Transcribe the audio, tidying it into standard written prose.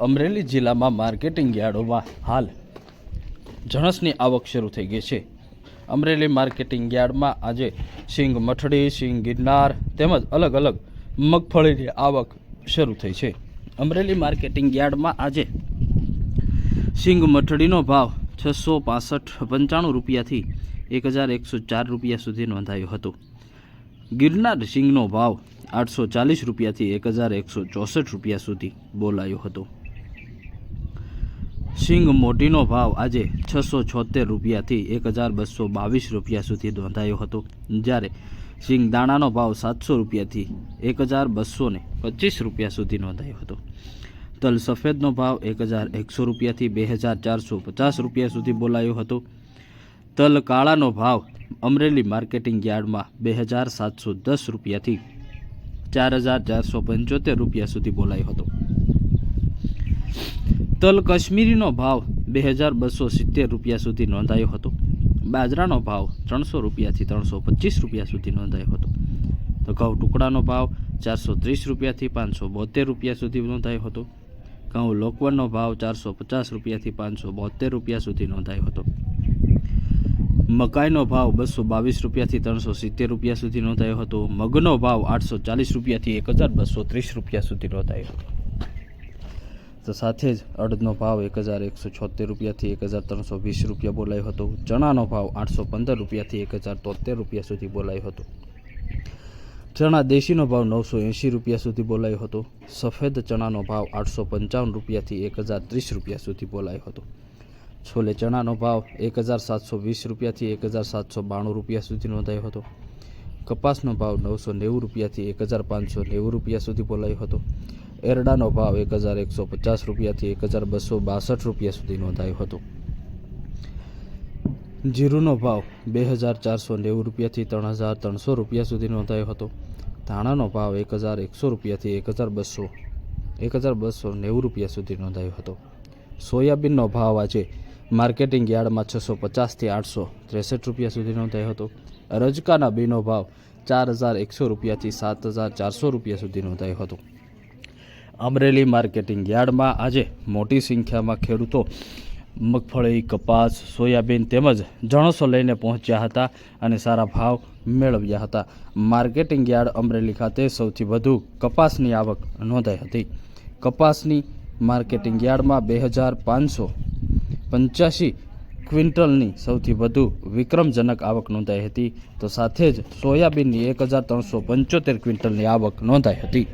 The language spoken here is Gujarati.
અમરેલી જિલ્લામાં માર્કેટિંગ યાર્ડોમાં હાલ જણસની આવક શરૂ થઈ ગઈ છે। અમરેલી માર્કેટિંગ યાર્ડમાં આજે સિંગ મઠડી, સિંગ ગિરનાર તેમજ અલગ અલગ મગફળીની આવક શરૂ થઈ છે। અમરેલી માર્કેટિંગ યાર્ડમાં આજે સિંગ મઠડીનો ભાવ 665.95 રૂપિયાથી 1104 રૂપિયા સુધી નોંધાયો હતો। ગિરનાર સિંગનો ભાવ 840 રૂપિયાથી 1164 રૂપિયા સુધી બોલાયો હતો। સિંગ મોટીનો ભાવ આજે 676 રૂપિયાથી 1222 રૂપિયા સુધી નોંધાયો હતો, જ્યારે સિંગ દાણાનો ભાવ 700 રૂપિયાથી 1225 રૂપિયા સુધી નોંધાયો હતો। તલ સફેદનો ભાવ 1100 રૂપિયાથી 2450 રૂપિયા સુધી બોલાયો હતો। તલ કાળાનો ભાવ અમરેલી માર્કેટિંગ યાર્ડમાં 2710 રૂપિયાથી 4475 રૂપિયા સુધી બોલાયો હતો। તલ કશ્મીરીનો ભાવ 2270 રૂપિયા સુધી નોંધાયો હતો। બાજરાનો ભાવ 300 રૂપિયાથી 325 રૂપિયા સુધી નોંધાયો હતો। તો ઘઉં ટુકડાનો ભાવ 430 રૂપિયાથી 572 રૂપિયા સુધી નોંધાયો હતો। ઘઉં લોકવનનો ભાવ 450 રૂપિયાથી 572 રૂપિયા સુધી નોંધાયો હતો। મકાઈનો ભાવ 222 રૂપિયાથી 370 રૂપિયા સુધી નોંધાયો હતો। મગનો ભાવ 840 રૂપિયાથી 1230 રૂપિયા સુધી નોંધાયો હતો। તો સાથે જ અડદનો ભાવ 1176 રૂપિયાથી 1320 રૂપિયા બોલાયો હતો। ચણાનો ભાવ 815 રૂપિયાથી 1073 રૂપિયા સુધી બોલાયો હતો। ચણા દેશીનો ભાવ 980 રૂપિયા સુધી બોલાયો હતો। સફેદ ચણાનો ભાવ 855 રૂપિયાથી 1030 રૂપિયા સુધી બોલાયો હતો। છોલે ચણાનો ભાવ 1720 રૂપિયાથી 1792 રૂપિયા સુધી નોંધાયો હતો। કપાસનો ભાવ 990 રૂપિયાથી 1590 રૂપિયા સુધી બોલાયો હતો। એરડાનો ભાવ 1150 રૂપિયાથી 1262 રૂપિયા સુધી નોંધાયો હતો। જીરુનો ભાવ 2490 રૂપિયાથી 3300 રૂપિયા સુધી નોંધાયો હતો। ધાણાનો ભાવ 1100 રૂપિયાથી 1290 રૂપિયા સુધી નોંધાયો હતો। સોયાબીનનો ભાવ આજે માર્કેટિંગ યાર્ડમાં 650થી 863 રૂપિયા સુધી નોંધાયો હતો। રજકાના બીનો ભાવ 4100 રૂપિયાથી 7400 રૂપિયા સુધી નોંધાયો હતો। અમરેલી માર્કેટિંગ યાર્ડમાં આજે મોટી સંખ્યામાં ખેડૂતો મગફળી, કપાસ, સોયાબીન તેમજ જણસો લઈને પહોંચ્યા હતા અને સારા ભાવ મેળવ્યા હતા। માર્કેટિંગ યાર્ડ અમરેલી ખાતે સૌથી વધુ કપાસની આવક નોંધાઈ હતી। કપાસની માર્કેટિંગ યાર્ડમાં 2585 ક્વિન્ટલની સૌથી વધુ વિક્રમજનક આવક નોંધાઈ હતી। તો સાથે જ સોયાબીનની 1375 ક્વિન્ટલની આવક નોંધાઈ હતી।